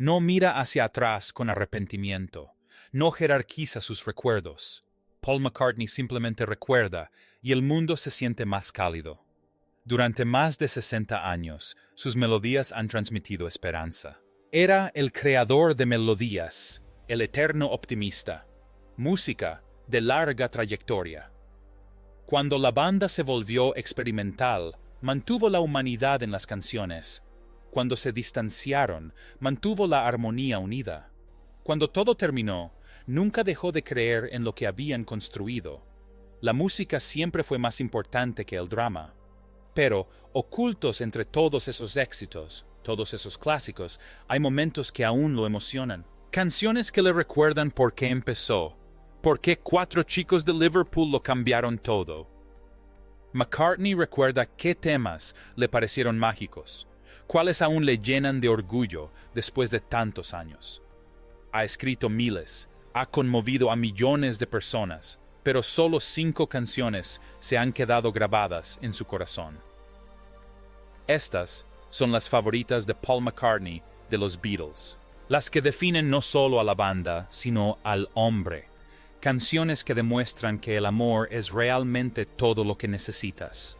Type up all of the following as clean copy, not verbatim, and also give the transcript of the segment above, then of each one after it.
No mira hacia atrás con arrepentimiento. No jerarquiza sus recuerdos. Paul McCartney simplemente recuerda y el mundo se siente más cálido. Durante más de 60 años, sus melodías han transmitido esperanza. Era el creador de melodías, el eterno optimista. Música de larga trayectoria. Cuando la banda se volvió experimental, mantuvo la humanidad en las canciones. Cuando se distanciaron, mantuvo la armonía unida. Cuando todo terminó, nunca dejó de creer en lo que habían construido. La música siempre fue más importante que el drama. Pero, ocultos entre todos esos éxitos, todos esos clásicos, hay momentos que aún lo emocionan. Canciones que le recuerdan por qué empezó, por qué 4 chicos de Liverpool lo cambiaron todo. McCartney recuerda qué temas le parecieron mágicos, cuáles aún le llenan de orgullo después de tantos años. Ha escrito miles, ha conmovido a millones de personas, pero solo 5 canciones se han quedado grabadas en su corazón. Estas son las favoritas de Paul McCartney de los Beatles, las que definen no solo a la banda, sino al hombre. Canciones que demuestran que el amor es realmente todo lo que necesitas.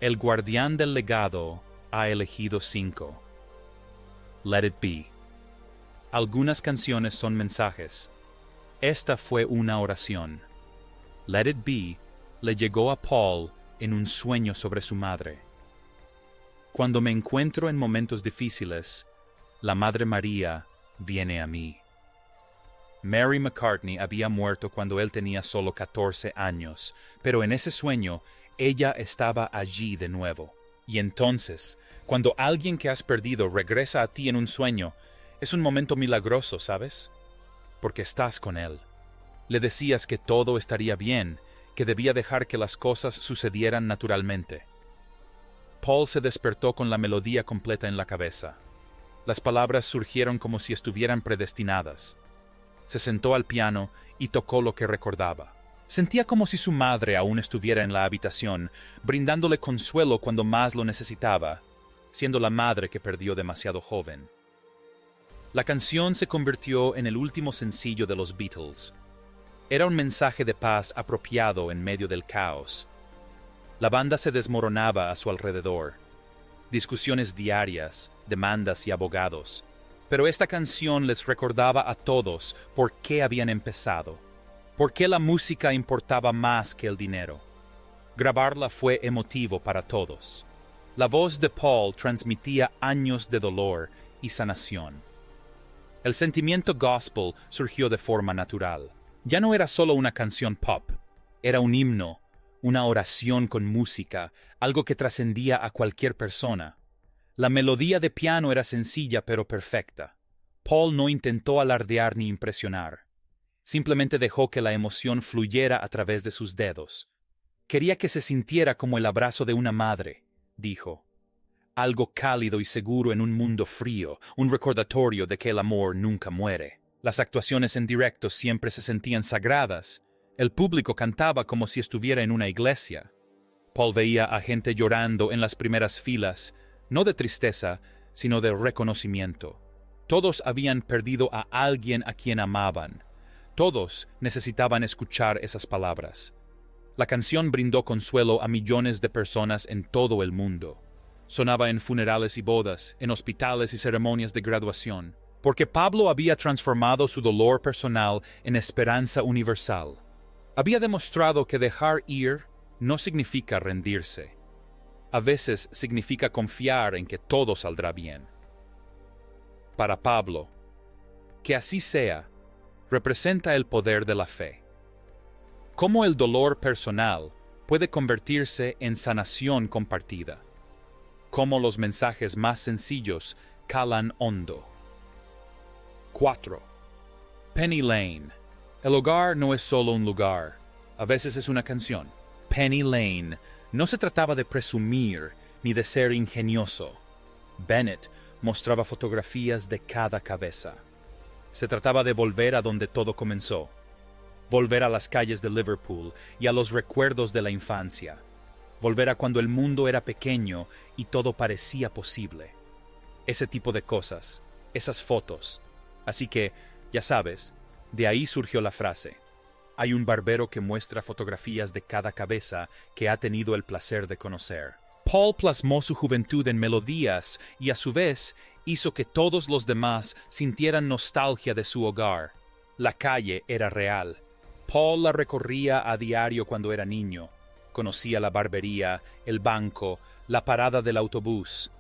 El guardián del legado ha elegido 5. Let It Be. Algunas canciones son mensajes. Esta fue una oración. Let It Be le llegó a Paul en un sueño sobre su madre. Cuando me encuentro en momentos difíciles, la Madre María viene a mí. Mary McCartney había muerto cuando él tenía solo 14 años, pero en ese sueño ella estaba allí de nuevo. Y entonces, cuando alguien que has perdido regresa a ti en un sueño, es un momento milagroso, ¿sabes? Porque estás con él. Le decías que todo estaría bien, que debía dejar que las cosas sucedieran naturalmente. Paul se despertó con la melodía completa en la cabeza. Las palabras surgieron como si estuvieran predestinadas. Se sentó al piano y tocó lo que recordaba. Sentía como si su madre aún estuviera en la habitación, brindándole consuelo cuando más lo necesitaba, siendo la madre que perdió demasiado joven. La canción se convirtió en el último sencillo de los Beatles. Era un mensaje de paz apropiado en medio del caos. La banda se desmoronaba a su alrededor. Discusiones diarias, demandas y abogados. Pero esta canción les recordaba a todos por qué habían empezado, por qué la música importaba más que el dinero. Grabarla fue emotivo para todos. La voz de Paul transmitía años de dolor y sanación. El sentimiento gospel surgió de forma natural. Ya no era solo una canción pop, era un himno, una oración con música, algo que trascendía a cualquier persona. La melodía de piano era sencilla pero perfecta. Paul no intentó alardear ni impresionar. Simplemente dejó que la emoción fluyera a través de sus dedos. Quería que se sintiera como el abrazo de una madre, dijo. Algo cálido y seguro en un mundo frío, un recordatorio de que el amor nunca muere. Las actuaciones en directo siempre se sentían sagradas. El público cantaba como si estuviera en una iglesia. Paul veía a gente llorando en las primeras filas, no de tristeza, sino de reconocimiento. Todos habían perdido a alguien a quien amaban. Todos necesitaban escuchar esas palabras. La canción brindó consuelo a millones de personas en todo el mundo. Sonaba en funerales y bodas, en hospitales y ceremonias de graduación, porque Pablo había transformado su dolor personal en esperanza universal. Había demostrado que dejar ir no significa rendirse. A veces significa confiar en que todo saldrá bien. Para Pablo, que así sea, representa el poder de la fe. Cómo el dolor personal puede convertirse en sanación compartida. Cómo los mensajes más sencillos calan hondo. 4. Penny Lane. El hogar no es solo un lugar, a veces es una canción. Penny Lane no se trataba de presumir ni de ser ingenioso. Bennett mostraba fotografías de cada cabeza. Se trataba de volver a donde todo comenzó. Volver a las calles de Liverpool y a los recuerdos de la infancia. Volver a cuando el mundo era pequeño y todo parecía posible. Ese tipo de cosas. esas fotos. Así que, ya sabes, de ahí surgió la frase. Hay un barbero que muestra fotografías de cada cabeza que ha tenido el placer de conocer. Paul plasmó su juventud en melodías y a su vez hizo que todos los demás sintieran nostalgia de su hogar. La calle era real. Paul la recorría a diario cuando era niño. Conocía la barbería, el banco, la parada del autobús.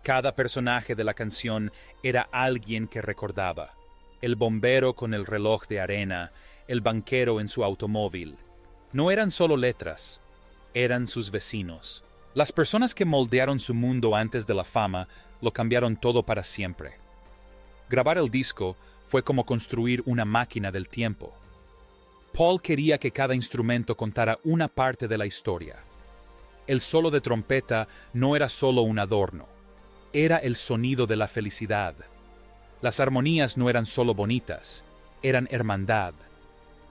Cada personaje de la canción era alguien que recordaba. El bombero con el reloj de arena, el banquero en su automóvil. No eran solo letras, eran sus vecinos. Las personas que moldearon su mundo antes de la fama lo cambiaron todo para siempre. Grabar el disco fue como construir una máquina del tiempo. Paul quería que cada instrumento contara una parte de la historia. El solo de trompeta no era solo un adorno, era el sonido de la felicidad. Las armonías no eran solo bonitas, eran hermandad.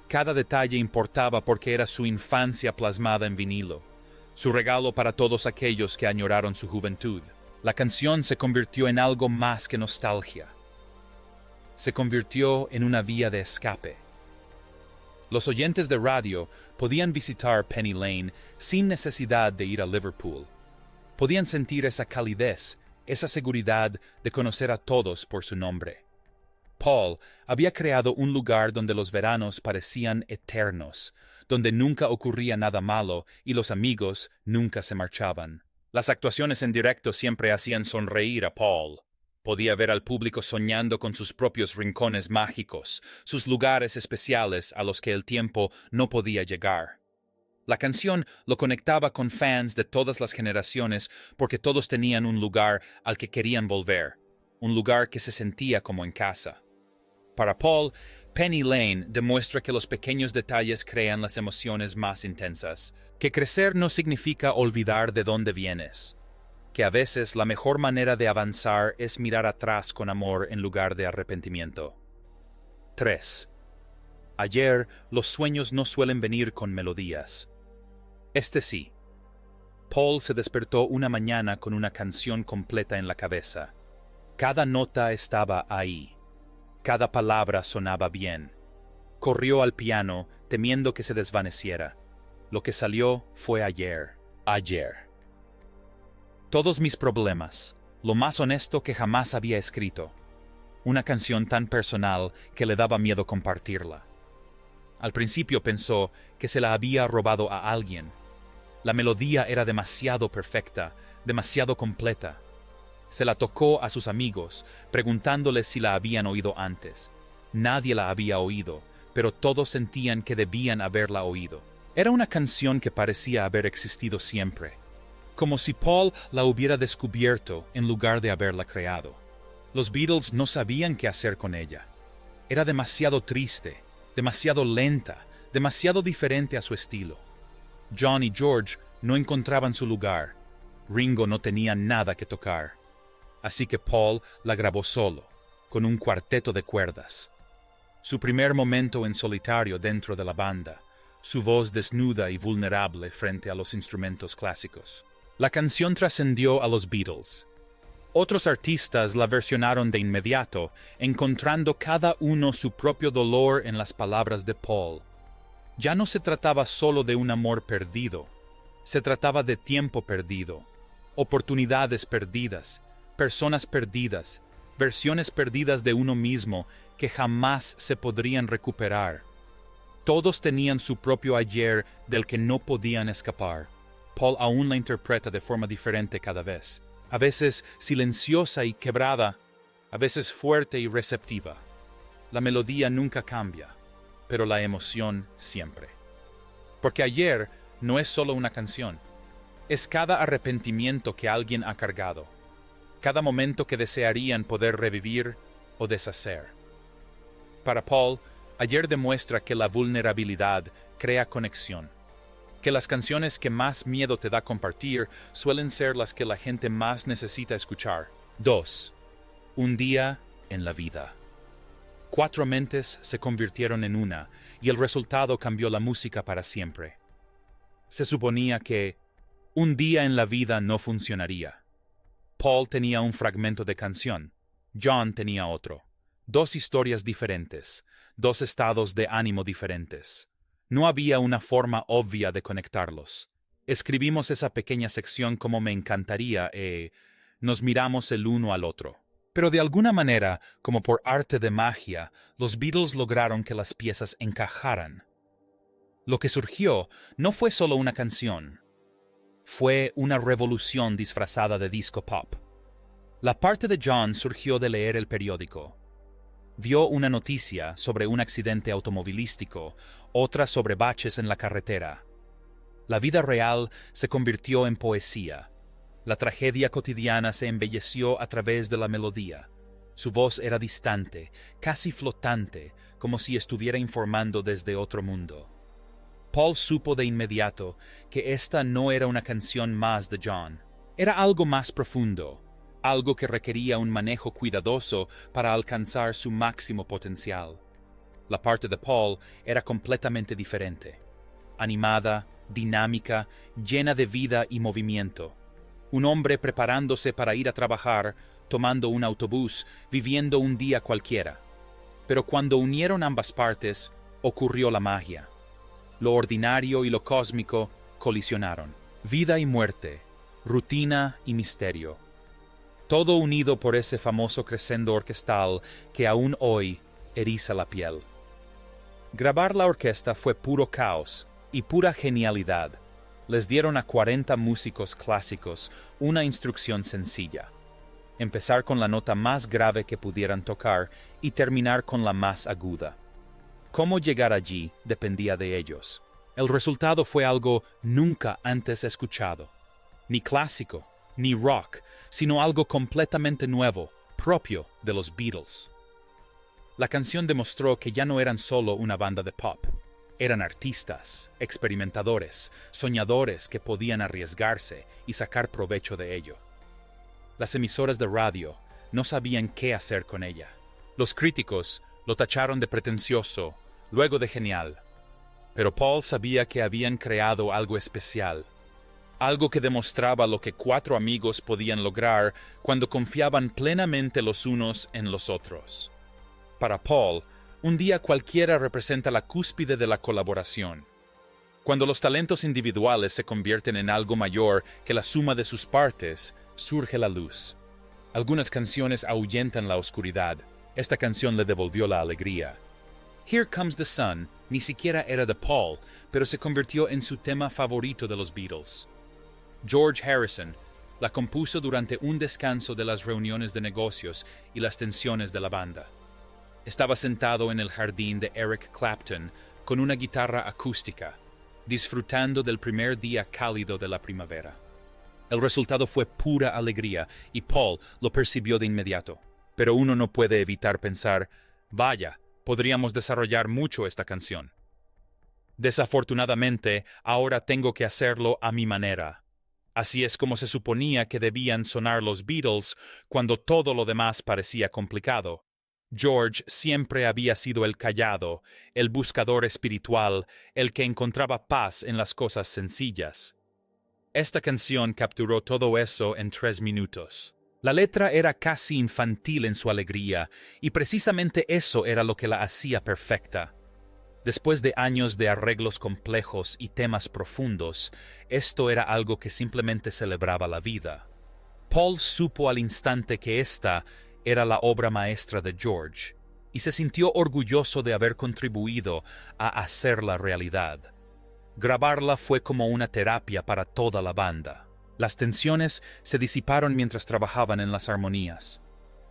Cada detalle importaba porque era su infancia plasmada en vinilo, su regalo para todos aquellos que añoraron su juventud. La canción se convirtió en algo más que nostalgia. Se convirtió en una vía de escape. Los oyentes de radio podían visitar Penny Lane sin necesidad de ir a Liverpool. Podían sentir esa calidez, esa seguridad de conocer a todos por su nombre. Paul había creado un lugar donde los veranos parecían eternos, donde nunca ocurría nada malo y los amigos nunca se marchaban. Las actuaciones en directo siempre hacían sonreír a Paul. Podía ver al público soñando con sus propios rincones mágicos, sus lugares especiales a los que el tiempo no podía llegar. La canción lo conectaba con fans de todas las generaciones porque todos tenían un lugar al que querían volver, un lugar que se sentía como en casa. Para Paul, Penny Lane demuestra que los pequeños detalles crean las emociones más intensas, que crecer no significa olvidar de dónde vienes, que a veces la mejor manera de avanzar es mirar atrás con amor en lugar de arrepentimiento. 3. Ayer, los sueños no suelen venir con melodías. Este sí. Paul se despertó una mañana con una canción completa en la cabeza. Cada nota estaba ahí. Cada palabra sonaba bien. Corrió al piano, temiendo que se desvaneciera. Lo que salió fue ayer. Ayer. Todos mis problemas, lo más honesto que jamás había escrito. Una canción tan personal que le daba miedo compartirla. Al principio pensó que se la había robado a alguien. La melodía era demasiado perfecta, demasiado completa. Se la tocó a sus amigos, preguntándoles si la habían oído antes. Nadie la había oído, pero todos sentían que debían haberla oído. Era una canción que parecía haber existido siempre, como si Paul la hubiera descubierto en lugar de haberla creado. Los Beatles no sabían qué hacer con ella. Era demasiado triste, demasiado lenta, demasiado diferente a su estilo. John y George no encontraban su lugar. Ringo no tenía nada que tocar. Así que Paul la grabó solo, con un cuarteto de cuerdas. Su primer momento en solitario dentro de la banda, su voz desnuda y vulnerable frente a los instrumentos clásicos. La canción trascendió a los Beatles. Otros artistas la versionaron de inmediato, encontrando cada uno su propio dolor en las palabras de Paul. Ya no se trataba solo de un amor perdido, se trataba de tiempo perdido, oportunidades perdidas, personas perdidas, versiones perdidas de uno mismo que jamás se podrían recuperar. Todos tenían su propio ayer del que no podían escapar. Paul aún la interpreta de forma diferente cada vez, a veces silenciosa y quebrada, a veces fuerte y receptiva. La melodía nunca cambia, pero la emoción siempre. Porque ayer no es solo una canción, es cada arrepentimiento que alguien ha cargado, cada momento que desearían poder revivir o deshacer. Para Paul, ayer demuestra que la vulnerabilidad crea conexión, que las canciones que más miedo te da compartir suelen ser las que la gente más necesita escuchar. 2. Un día en la vida. 4 mentes se convirtieron en una, y el resultado cambió la música para siempre. Se suponía que un día en la vida no funcionaría. Paul tenía un fragmento de canción, John tenía otro. Dos historias diferentes, dos estados de ánimo diferentes. No había una forma obvia de conectarlos. Escribimos esa pequeña sección como me encantaría nos miramos el uno al otro. Pero de alguna manera, como por arte de magia, los Beatles lograron que las piezas encajaran. Lo que surgió no fue solo una canción. Fue una revolución disfrazada de disco pop. La parte de John surgió de leer el periódico. Vio una noticia sobre un accidente automovilístico, otra sobre baches en la carretera. La vida real se convirtió en poesía. La tragedia cotidiana se embelleció a través de la melodía. Su voz era distante, casi flotante, como si estuviera informando desde otro mundo. Paul supo de inmediato que esta no era una canción más de John. Era algo más profundo, algo que requería un manejo cuidadoso para alcanzar su máximo potencial. La parte de Paul era completamente diferente. Animada, dinámica, llena de vida y movimiento. Un hombre preparándose para ir a trabajar, tomando un autobús, viviendo un día cualquiera. Pero cuando unieron ambas partes, ocurrió la magia. Lo ordinario y lo cósmico colisionaron. Vida y muerte, rutina y misterio. Todo unido por ese famoso crescendo orquestal que aún hoy eriza la piel. Grabar la orquesta fue puro caos y pura genialidad. Les dieron a 40 músicos clásicos una instrucción sencilla. Empezar con la nota más grave que pudieran tocar y terminar con la más aguda. Cómo llegar allí dependía de ellos. El resultado fue algo nunca antes escuchado. Ni clásico, ni rock, sino algo completamente nuevo, propio de los Beatles. La canción demostró que ya no eran solo una banda de pop. Eran artistas, experimentadores, soñadores que podían arriesgarse y sacar provecho de ello. Las emisoras de radio no sabían qué hacer con ella. Los críticos lo tacharon de pretencioso, luego de genial. Pero Paul sabía que habían creado algo especial, algo que demostraba lo que 4 amigos podían lograr cuando confiaban plenamente los unos en los otros. Para Paul, un día cualquiera representa la cúspide de la colaboración. Cuando los talentos individuales se convierten en algo mayor que la suma de sus partes, surge la luz. Algunas canciones ahuyentan la oscuridad. Esta canción le devolvió la alegría. Here Comes the Sun ni siquiera era de Paul, pero se convirtió en su tema favorito de los Beatles. George Harrison la compuso durante un descanso de las reuniones de negocios y las tensiones de la banda. Estaba sentado en el jardín de Eric Clapton con una guitarra acústica, disfrutando del primer día cálido de la primavera. El resultado fue pura alegría y Paul lo percibió de inmediato. Pero uno no puede evitar pensar, vaya, podríamos desarrollar mucho esta canción. Desafortunadamente, ahora tengo que hacerlo a mi manera. Así es como se suponía que debían sonar los Beatles cuando todo lo demás parecía complicado. George siempre había sido el callado, el buscador espiritual, el que encontraba paz en las cosas sencillas. Esta canción capturó todo eso en 3 minutos. La letra era casi infantil en su alegría, y precisamente eso era lo que la hacía perfecta. Después de años de arreglos complejos y temas profundos, esto era algo que simplemente celebraba la vida. Paul supo al instante que esta era la obra maestra de George, y se sintió orgulloso de haber contribuido a hacerla realidad. Grabarla fue como una terapia para toda la banda. Las tensiones se disiparon mientras trabajaban en las armonías.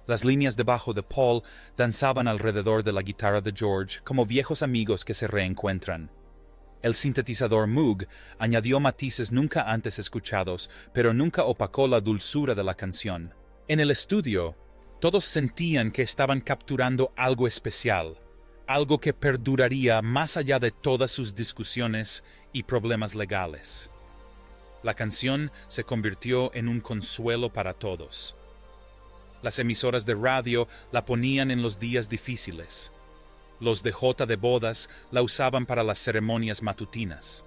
Las líneas de bajo de Paul danzaban alrededor de la guitarra de George como viejos amigos que se reencuentran. El sintetizador Moog añadió matices nunca antes escuchados, pero nunca opacó la dulzura de la canción. En el estudio, todos sentían que estaban capturando algo especial, algo que perduraría más allá de todas sus discusiones y problemas legales. La canción se convirtió en un consuelo para todos. Las emisoras de radio la ponían en los días difíciles. Los DJ de bodas la usaban para las ceremonias matutinas.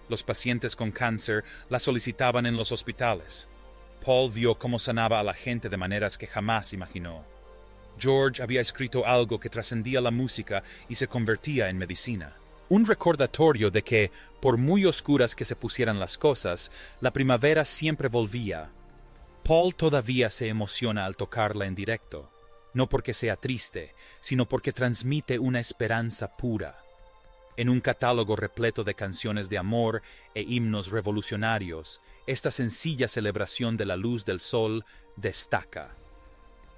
Los pacientes con cáncer la solicitaban en los hospitales. Paul vio cómo sanaba a la gente de maneras que jamás imaginó. George había escrito algo que trascendía la música y se convertía en medicina. Un recordatorio de que, por muy oscuras que se pusieran las cosas, la primavera siempre volvía. Paul todavía se emociona al tocarla en directo, no porque sea triste, sino porque transmite una esperanza pura. En un catálogo repleto de canciones de amor e himnos revolucionarios, esta sencilla celebración de la luz del sol destaca.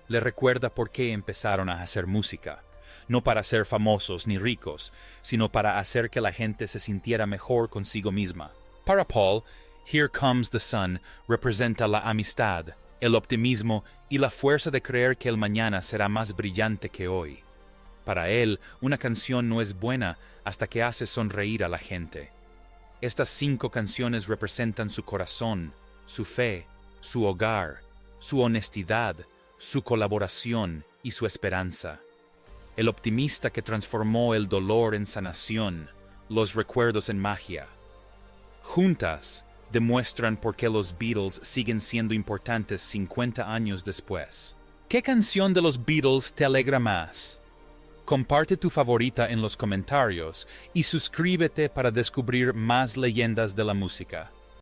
Le recuerda por qué empezaron a hacer música, no para ser famosos ni ricos, sino para hacer que la gente se sintiera mejor consigo misma. Para Paul, Here Comes the Sun representa la amistad, el optimismo y la fuerza de creer que el mañana será más brillante que hoy. Para él, una canción no es buena hasta que hace sonreír a la gente. Estas 5 canciones representan su corazón, su fe, su hogar, su honestidad, su colaboración y su esperanza. El optimista que transformó el dolor en sanación, los recuerdos en magia. Juntas, demuestran por qué los Beatles siguen siendo importantes 50 años después. ¿Qué canción de los Beatles te alegra más? Comparte tu favorita en los comentarios y suscríbete para descubrir más leyendas de la música.